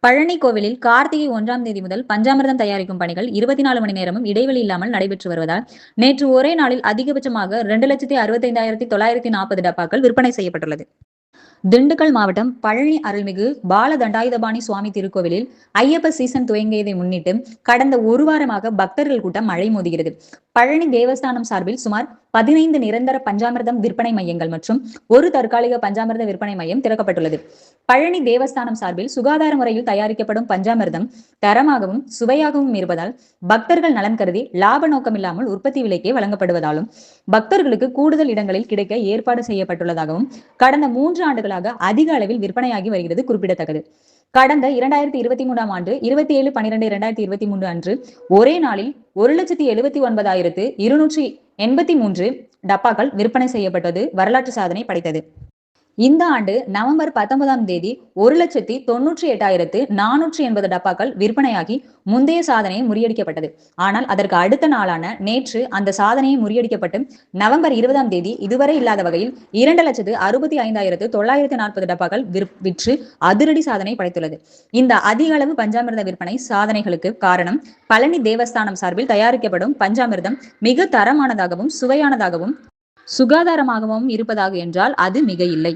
பழனி கோவிலில் கார்த்திகை 1ஆம் தேதி முதல் பஞ்சாமிர்தம் தயாரிக்கும் பணிகள் 24 மணி நேரமும் இடைவெளி இல்லாமல் நடைபெற்று வருவதால் நேற்று ஒரே நாளில் அதிகபட்சமாக 2,65,940 டப்பாக்கள் விற்பனை செய்யப்பட்டுள்ளது. திண்டுக்கல் மாவட்டம் பழனி அருள்மிகு பாலதண்டாயுதபாணி சுவாமி திருக்கோவிலில் ஐயப்ப சீசன் துவங்கியதை முன்னிட்டு கடந்த ஒரு வாரமாக பக்தர்கள் கூட்டம் மழை மோதுகிறது. பழனி தேவஸ்தானம் சார்பில் சுமார் 15 நிரந்தர பஞ்சாமிர்தம் விற்பனை மையங்கள் மற்றும் ஒரு தற்காலிக பஞ்சாமிர்த விற்பனை மையம் திறக்கப்பட்டுள்ளது. பழனி தேவஸ்தானம் சார்பில் சுகாதார முறையில் தயாரிக்கப்படும் பஞ்சாமிர்தம் தரமாகவும் சுவையாகவும் இருப்பதால் பக்தர்கள் நலன் கருதி லாப நோக்கமில்லாமல் உற்பத்தி விலைக்கே வழங்கப்படுவதாலும் பக்தர்களுக்கு கூடுதல் இடங்களில் கிடைக்க ஏற்பாடு செய்யப்பட்டுள்ளதாகவும் கடந்த 3 ஆண்டுகளாக அதிக அளவில் விற்பனையாகி வருகிறது குறிப்பிடத்தக்கது. கடந்த 2023ஆம் ஆண்டு 27/12/2023 அன்று ஒரே நாளில் 1,79,283 டப்பாக்கள் விற்பனை செய்யப்பட்டது வரலாற்று சாதனை படைத்தது. இந்த ஆண்டு நவம்பர் 19ஆம் தேதி 1,98,480 டப்பாக்கள் விற்பனையாகி முந்தைய சாதனையை முறியடிக்கப்பட்டது. ஆனால் அதற்கு அடுத்த நாளான நேற்று அந்த சாதனையை முறியடிக்கப்பட்டு நவம்பர் 20ஆம் தேதி இதுவரை இல்லாத வகையில் 2,65,940 டப்பாக்கள் விற்று அதிரடி சாதனை படைத்துள்ளது. இந்த அதிக அளவு பஞ்சாமிர்த விற்பனை சாதனைகளுக்கு காரணம் பழனி தேவஸ்தானம் சார்பில் தயாரிக்கப்படும் பஞ்சாமிர்தம் மிக தரமானதாகவும் சுவையானதாகவும் சுகாதாரமாகவும் இருப்பதாக என்றால் அது மிக இல்லை.